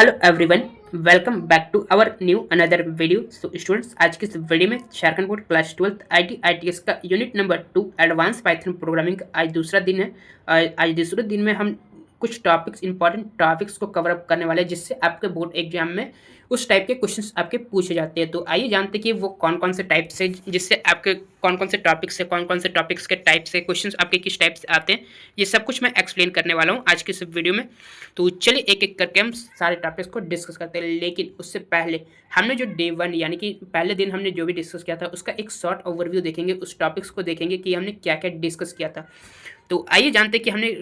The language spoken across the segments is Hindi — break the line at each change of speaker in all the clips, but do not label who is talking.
Hello everyone, welcome back to our new another video. So students, आज की इस वीडियो में झारखंड बोर्ड क्लास 12 ITS का unit number 2 advance Python programming का आज दूसरा दिन है। आज दूसरे दिन में हम कुछ टॉपिक्स, इंपॉर्टेंट टॉपिक्स को कवर अप करने वाले हैं जिससे आपके बोर्ड एग्जाम में उस टाइप के क्वेश्चंस आपके पूछे जाते हैं। तो आइए जानते हैं कि वो कौन कौन से टाइप से, जिससे आपके कौन कौन से टॉपिक्स से, कौन कौन से टॉपिक्स के टाइप से क्वेश्चंस आपके किस टाइप से आते हैं। ये सब कुछ मैं एक्सप्लेन करने वाला हूँ आज की इस वीडियो में। तो चलिए एक एक करके हम सारे टॉपिक्स को डिस्कस करते हैं, लेकिन उससे पहले हमने जो डे 1 यानी कि पहले दिन हमने जो भी डिस्कस किया था उसका एक शॉर्ट ओवरव्यू देखेंगे, उस टॉपिक्स को देखेंगे कि हमने क्या क्या डिस्कस किया था। तो आइए जानते हैं कि हमने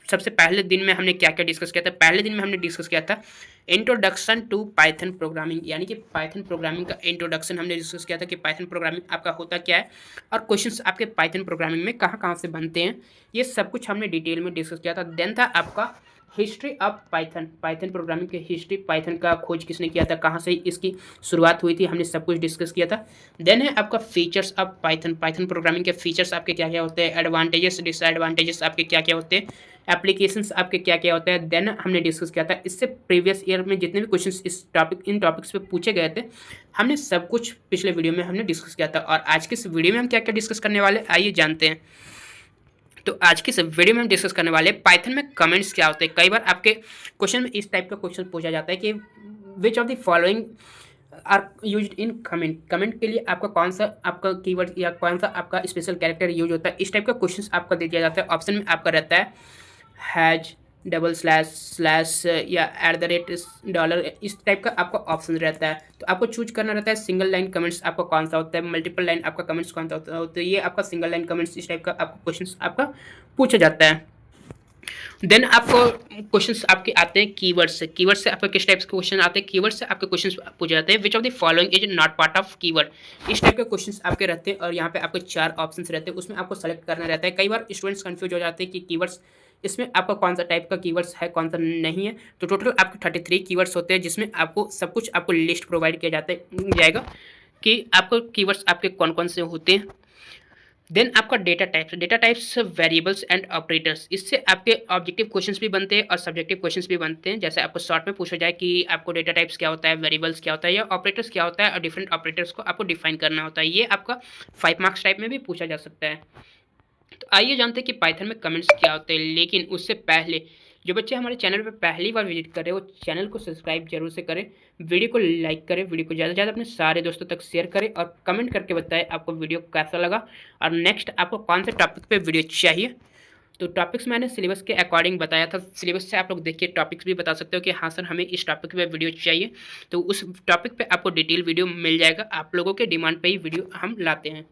सबसे पहले दिन में हमने क्या क्या डिस्कस किया था। पहले दिन में हमने डिस्कस किया था इंट्रोडक्शन टू पाइथन प्रोग्रामिंग, यानी कि पाइथन प्रोग्रामिंग का इंट्रोडक्शन हमने डिस्कस किया था कि पाइथन प्रोग्रामिंग आपका होता क्या है और क्वेश्चंस आपके पाइथन प्रोग्रामिंग में कहाँ कहाँ से बनते हैं, ये सब कुछ हमने डिटेल में डिस्कस किया था। देन था आपका history of Python, Python programming की हिस्ट्री, पाइथन का खोज किसने किया था, कहाँ से इसकी शुरुआत हुई थी, हमने सब कुछ डिस्कस किया था। देन है आपका features of Python, Python programming के फीचर्स आपके क्या क्या होते हैं, एडवांटेजेस डिसएडवांटेजेस आपके क्या क्या होते हैं, एप्लीकेशंस आपके क्या क्या होते हैं। देन हमने डिस्कस किया था इससे प्रीवियस ईयर में जितने भी क्वेश्चंस इन टॉपिक्स पे पूछे गए थे, हमने सब कुछ पिछले वीडियो में हमने डिस्कस किया था। और आज के इस वीडियो में हम क्या क्या डिस्कस करने वाले, आइए जानते हैं। तो आज की इस वीडियो में हम डिस्कस करने वाले हैं पाइथन में कमेंट्स क्या होते हैं। कई बार आपके क्वेश्चन में इस टाइप का क्वेश्चन पूछा जाता है कि which of the following are used in comment, comment के लिए आपका कौन सा आपका कीवर्ड या कौन सा आपका स्पेशल कैरेक्टर यूज होता है। इस टाइप का क्वेश्चन आपका दे दिया जाता है। ऑप्शन में आपका रहता है हैज, डबल स्लैश, स्लैश या $, इस टाइप का आपका ऑप्शन रहता है। तो आपको चूज करना रहता है सिंगल लाइन कमेंट्स आपका कौन सा होता है, मल्टीपल लाइन आपका कमेंट्स कौन सा होता है। तो ये आपका सिंगल लाइन कमेंट्स, इस टाइप का आपका क्वेश्चन आपका पूछा जाता है। देन आपको क्वेश्चंस आपके आते हैं कीवर्ड से। कीवर्ड से आपके किस टाइप के क्वेश्चन आते हैं, कीवर्ड से आपके क्वेश्चंस पूछे जाते हैं। विच of the following is not part of keyword, इस टाइप के क्वेश्चंस आपके रहते हैं। और यहाँ पे आपके 4 ऑप्शंस रहते हैं, उसमें आपको सेलेक्ट करना रहता है। कई बार स्टूडेंट्स कंफ्यूज हो जाते हैं कि कीवर्ड्स इसमें आपका कौन सा टाइप का कीवर्ड्स है, कौन सा नहीं है। तो टोटल आपके 33 कीवर्ड्स होते हैं, जिसमें आपको सब कुछ आपको लिस्ट प्रोवाइड किया जाएगा कि आपको कीवर्ड्स आपके कौन कौन से होते हैं। देन आपका data types, data types variables and operators, इससे आपके ऑब्जेक्टिव क्वेश्चंस भी बनते हैं और सब्जेक्टिव क्वेश्चंस भी बनते हैं। जैसे आपको शॉर्ट में पूछा जाए कि आपको डेटा टाइप्स क्या होता है, वेरिएबल्स क्या होता है या ऑपरेटर्स क्या होता है, और डिफरेंट ऑपरेटर्स को आपको डिफाइन करना होता है। ये आपका 5 मार्क्स टाइप में भी पूछा जा सकता है। तो आइए जानते हैं कि पाइथन में कमेंट्स क्या होते हैं। लेकिन उससे पहले जो बच्चे हमारे चैनल पर पहली बार विजिट कर रहे हैं वो चैनल को सब्सक्राइब जरूर से करें, वीडियो को लाइक करें, वीडियो को ज़्यादा से ज़्यादा अपने सारे दोस्तों तक शेयर करें और कमेंट करके बताएं आपको वीडियो कैसा लगा और नेक्स्ट आपको कौन से टॉपिक पे वीडियो चाहिए। तो टॉपिक्स मैंने सिलेबस के अकॉर्डिंग बताया था, सिलेबस से आप लोग देख के टॉपिक्स भी बता सकते हो कि हाँ सर हमें इस टॉपिक पे वीडियो चाहिए। तो उस टॉपिक पे आपको डिटेल वीडियो मिल जाएगा, आप लोगों के डिमांड पे ही वीडियो हम लाते हैं।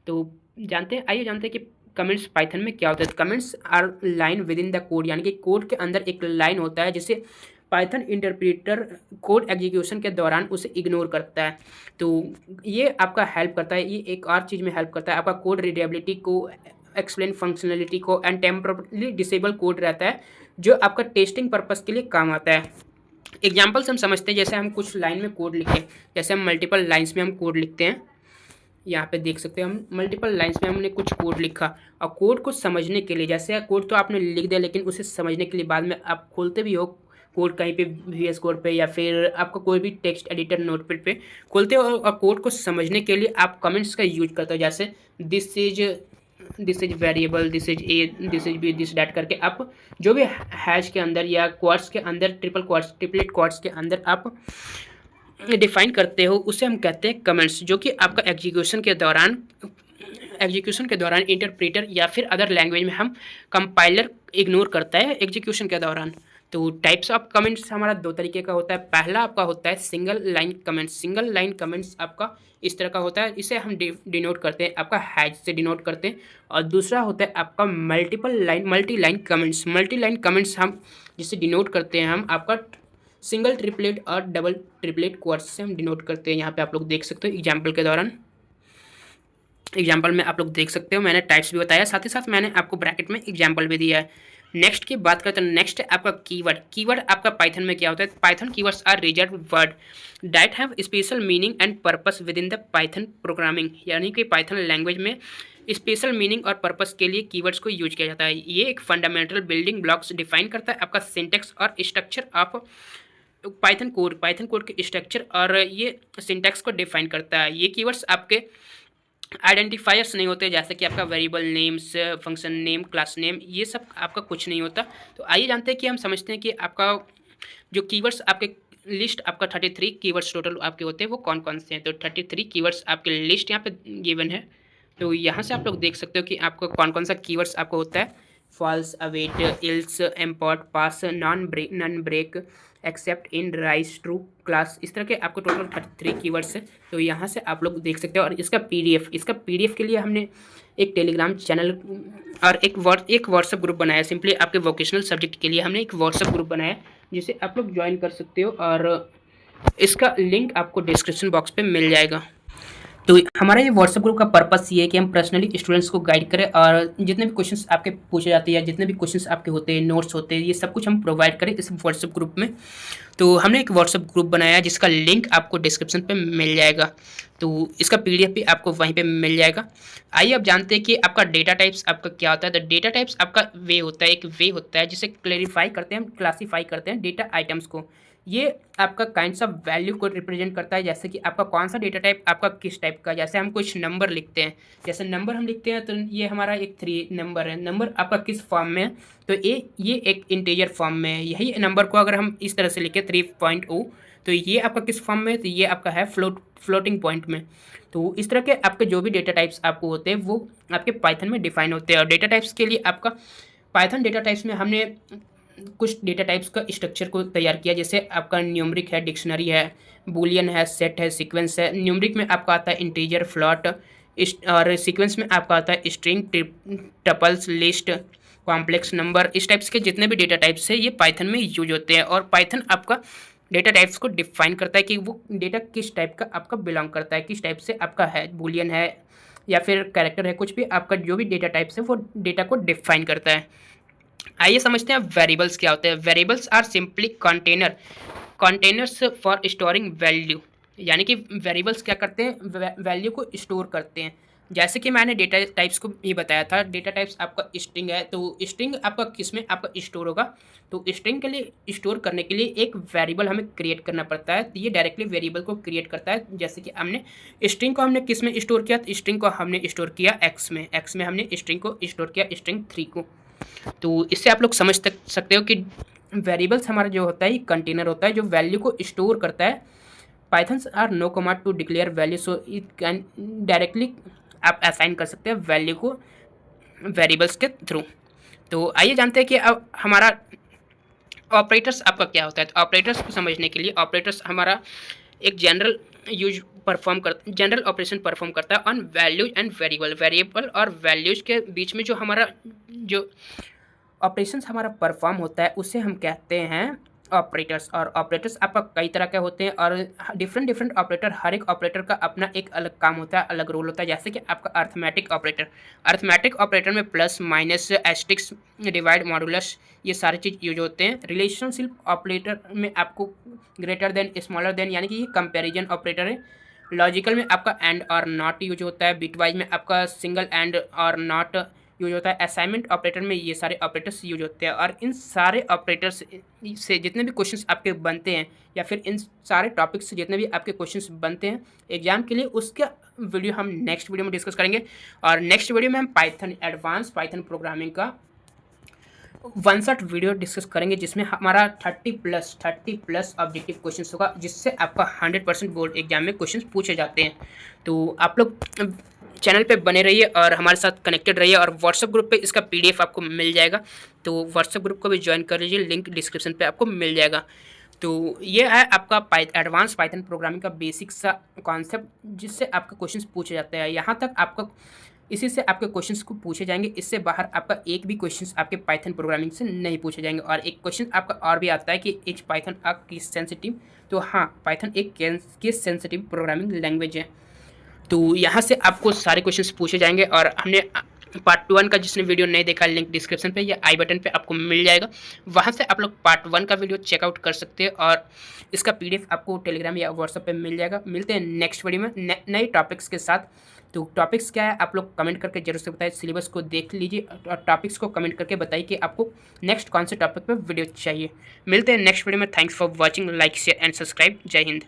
तो जानते हैं, आइए जानते हैं कि कमेंट्स पाइथन में क्या होता है। Comments are line within the code, यानी कि कोड के अंदर एक लाइन होता है जिसे पाइथन इंटरप्रेटर कोड एग्जीक्यूशन के दौरान उसे इग्नोर करता है। तो ये आपका हेल्प करता है, ये एक और चीज़ में हेल्प करता है, आपका कोड रीडेबिलिटी को, एक्सप्लेन फंक्शनलिटी को, एंड टेम्परली डिसेबल कोड रहता है जो आपका टेस्टिंग पर्पस के लिए काम आता है। एग्जाम्पल्स हम समझते हैं, जैसे हम कुछ लाइन में कोड लिखें, जैसे हम मल्टीपल लाइन्स में हम कोड लिखते हैं। यहाँ पे देख सकते हैं हम मल्टीपल लाइंस में हमने कुछ कोड लिखा और कोड को समझने के लिए, जैसे कोड तो आपने लिख दिया लेकिन उसे समझने के लिए बाद में आप खोलते भी हो कोड कहीं पे VS कोड पे या फिर आपका कोई भी टेक्स्ट एडिटर नोटपैड पे खोलते हो और कोड को समझने के लिए आप कमेंट्स का यूज करते हो। जैसे this is variable, this is A, this is B, this that करके आप जो भी हैश के अंदर या क्वार्ट्स के अंदर, ट्रिपलेट क्वार्ट्स के अंदर आप डिफाइन करते हो, उसे हम कहते हैं कमेंट्स, जो कि आपका एग्जीक्यूशन के दौरान इंटरप्रेटर या फिर अदर लैंग्वेज में हम कंपाइलर इग्नोर करता है एग्जीक्यूशन के दौरान। तो टाइप्स ऑफ कमेंट्स हमारा 2 तरीके का होता है। पहला आपका होता है single line comments. Single line comments आपका इस तरह का होता है, इसे हम डिनोट करते हैं आपका हैज से डिनोट करते हैं। और दूसरा होता है आपका multi line comments. Multi line comments हम जिसे डिनोट करते हैं हम आपका सिंगल ट्रिपलेट और डबल ट्रिपलेट क्वार्ट्स से हम डिनोट करते हैं। यहाँ पे आप लोग देख सकते हो एग्जाम्पल के दौरान, एग्जाम्पल में आप लोग देख सकते हो मैंने टाइप्स भी बताया, साथ ही साथ मैंने आपको ब्रैकेट में एग्जाम्पल भी दिया है। नेक्स्ट की बात करते हैं, नेक्स्ट है आपका कीवर्ड। कीवर्ड आपका पाइथन में क्या होता है, Python keywords are reserve word that have special meaning and purpose within the Python programming, यानी कि पाइथन लैंग्वेज में स्पेशल मीनिंग और पर्पस के लिए कीवर्ड्स को यूज किया जाता है। ये एक फंडामेंटल बिल्डिंग ब्लॉक्स डिफाइन करता है आपका सिंटेक्स और स्ट्रक्चर ऑफ पाइथन कोड के स्ट्रक्चर और ये सिंटैक्स को डिफाइन करता है। ये कीवर्ड्स आपके आइडेंटिफायर्स नहीं होते, जैसे कि आपका variable names, function name, class name, ये सब आपका कुछ नहीं होता। तो आइए जानते हैं कि हम समझते हैं कि आपका जो कीवर्ड्स आपके लिस्ट आपका 33 कीवर्ड्स टोटल आपके होते हैं वो कौन कौन से हैं। तो 33 कीवर्ड्स आपके लिस्ट यहाँ पे गिवन है। तो यहाँ से आप लोग देख सकते हो कि आपको कौन कौन सा कीवर्ड्स आपको होता है। फॉल्स, अवेट, इल्स, इम्पोर्ट, पास, नॉन ब्रेक, एक्सेप्ट, इन, राइस, ट्रू, क्लास, इस तरह के आपको टोटल 33 कीवर्ड्स है। तो यहाँ से आप लोग देख सकते हो। और इसका पीडीएफ के लिए हमने एक टेलीग्राम चैनल और एक व्हाट्सएप ग्रुप बनाया। सिंपली आपके वोकेशनल सब्जेक्ट के लिए हमने एक व्हाट्सएप ग्रुप बनाया जिसे आप लोग ज्वाइन कर सकते हो, और इसका लिंक आपको डिस्क्रिप्शन बॉक्स पे मिल जाएगा। तो हमारा ये व्हाट्सएप ग्रुप का पर्पस ये है कि हम पर्सनली स्टूडेंट्स को गाइड करें, और जितने भी क्वेश्चंस आपके पूछे जाते हैं या जितने भी क्वेश्चंस आपके होते हैं, नोट्स होते हैं, ये सब कुछ हम प्रोवाइड करें इस व्हाट्सएप ग्रुप में। तो हमने एक व्हाट्सएप ग्रुप बनाया जिसका लिंक आपको डिस्क्रिप्शन पे मिल जाएगा। तो इसका पीडीएफ भी आपको वहीं पे मिल जाएगा। आइए अब जानते हैं कि आपका डेटा टाइप्स आपका क्या होता है। तो डेटा टाइप्स आपका वे होता है, एक वे होता है जिसे क्लैरिफाई करते हैं, हम क्लासीफाई करते हैं डेटा आइटम्स को। ये आपका काइंड्स ऑफ वैल्यू को रिप्रेजेंट करता है, जैसे कि आपका कौन सा डेटा टाइप आपका किस टाइप का। जैसे हम कुछ नंबर लिखते हैं, जैसे नंबर हम लिखते हैं तो ये हमारा एक 3 नंबर है। नंबर आपका किस फॉर्म में है, तो ये एक इंटीजर फॉर्म में है। यही नंबर को अगर हम इस तरह से लिखें 3.0, तो ये आपका किस फॉर्म में है, तो ये आपका है फ्लोटिंग पॉइंट में। तो इस तरह के आपके जो भी डेटा टाइप्स आपको होते हैं वो आपके पाइथन में डिफाइन होते हैं। और डेटा टाइप्स के लिए आपका पाइथन डेटा टाइप्स में हमने कुछ डेटा टाइप्स का स्ट्रक्चर को तैयार किया। जैसे आपका न्यूमरिक है, डिक्शनरी है, बूलियन है, सेट है, सीक्वेंस है। न्यूमरिक में आपका आता है इंटीजर, फ्लॉट, और सीक्वेंस में आपका आता है string, tuples, list, complex number. इस टाइप्स के जितने भी डेटा टाइप्स है ये पाइथन में यूज होते हैं। और पाइथन आपका डेटा टाइप्स को डिफाइन करता है कि वो डेटा किस टाइप का आपका बिलोंग करता है, किस टाइप से आपका है, बूलियन है या फिर कैरेक्टर है, कुछ भी आपका जो भी डेटा टाइप्स है वो डेटा को डिफाइन करता है। आइए समझते हैं वेरिएबल्स क्या होते हैं। Variables are simply containers for storing value. यानी कि वेरिएबल्स क्या करते हैं, वैल्यू को स्टोर करते हैं। जैसे कि मैंने डेटा टाइप्स को भी बताया था, डेटा टाइप्स आपका स्ट्रिंग है, तो स्ट्रिंग आपका किस में आपका स्टोर होगा। तो स्ट्रिंग के लिए स्टोर करने के लिए एक वेरिएबल हमें क्रिएट करना पड़ता है। तो ये डायरेक्टली वेरिएबल को क्रिएट करता है। जैसे कि हमने स्ट्रिंग को हमने किस में स्टोर किया, तो स्ट्रिंग को हमने स्टोर किया एक्स में हमने स्ट्रिंग को स्टोर किया, स्ट्रिंग 3 को। तो इससे आप लोग समझ सकते हो कि वेरिएबल्स हमारा जो होता है ये कंटेनर होता है जो वैल्यू को स्टोर करता है। Pythons are no command to declare value, so it can directly आप असाइन कर सकते हैं वैल्यू को वेरिएबल्स के थ्रू। तो आइए जानते हैं कि अब हमारा ऑपरेटर्स आपका क्या होता है। तो ऑपरेटर्स को समझने के लिए, ऑपरेटर्स हमारा एक जनरल ऑपरेशन परफॉर्म करता है ऑन वैल्यू एंड वेरिएबल और वैल्यूज के बीच में जो हमारा जो ऑपरेशंस हमारा परफॉर्म होता है उसे हम कहते हैं ऑपरेटर्स। और ऑपरेटर्स आपका कई तरह के होते हैं और डिफरेंट ऑपरेटर, हर एक ऑपरेटर का अपना एक अलग काम होता है, अलग रोल होता है। जैसे कि आपका अर्थमेटिक ऑपरेटर में plus, minus, asterisk, divide, modulus, ये सारी चीज़ यूज होते हैं। रिलेशनशिप ऑपरेटर में आपको ग्रेटर देन, स्मॉलर देन, यानी कि ये कंपेरिजन ऑपरेटर है। लॉजिकल में आपका एंड और नॉट यूज होता है। बिटवाइज में आपका सिंगल एंड और नॉट यूज होता है। असाइनमेंट ऑपरेटर में ये सारे ऑपरेटर्स यूज होते हैं। और इन सारे ऑपरेटर्स से जितने भी क्वेश्चंस आपके बनते हैं या फिर इन सारे टॉपिक्स से जितने भी आपके क्वेश्चंस बनते हैं एग्जाम के लिए, उसका वीडियो हम नेक्स्ट वीडियो में डिस्कस करेंगे। और नेक्स्ट वीडियो में हम एडवांस पाइथन प्रोग्रामिंग का 1 शॉट वीडियो डिस्कस करेंगे जिसमें हमारा 30 प्लस ऑब्जेक्टिव क्वेश्चंस होगा, जिससे आपका 100% बोर्ड एग्जाम में क्वेश्चंस पूछे जाते हैं। तो आप लोग चैनल पे बने रहिए और हमारे साथ कनेक्टेड रहिए। और व्हाट्सएप ग्रुप पे इसका पीडीएफ आपको मिल जाएगा, तो व्हाट्सएप ग्रुप को भी ज्वाइन कर लीजिए, लिंक डिस्क्रिप्शन पे आपको मिल जाएगा। तो ये है आपका एडवांस पाइथन प्रोग्रामिंग का बेसिक सा कॉन्सेप्ट, जिससे आपके क्वेश्चंस पूछे जाते हैं। यहाँ तक आपका इसी से आपके क्वेश्चंस को पूछे जाएंगे, इससे बाहर आपका एक भी क्वेश्चंस आपके पाइथन प्रोग्रामिंग से नहीं पूछे जाएंगे। और एक क्वेश्चन आपका और भी आता है कि is Python a case sensitive. तो हाँ, पाइथन एक केस सेंसिटिव प्रोग्रामिंग लैंग्वेज है। तो यहाँ से आपको सारे क्वेश्चंस पूछे जाएंगे। और हमने पार्ट 1 का जिसने वीडियो नहीं देखा, लिंक डिस्क्रिप्शन पे या आई बटन पे आपको मिल जाएगा, वहाँ से आप लोग पार्ट 1 का वीडियो चेकआउट कर सकते हैं। और इसका पीडीएफ आपको टेलीग्राम या व्हाट्सएप पे मिल जाएगा। मिलते हैं नेक्स्ट वीडियो में नए टॉपिक्स के साथ। तो टॉपिक्स क्या है आप लोग कमेंट करके जरूर से बताइए, सिलेबस को देख लीजिए और टॉपिक्स को कमेंट करके बताइए कि आपको नेक्स्ट कौन से टॉपिक पर वीडियो चाहिए। मिलते हैं नेक्स्ट वीडियो में। Thanks for watching, like share and subscribe. जय हिंद।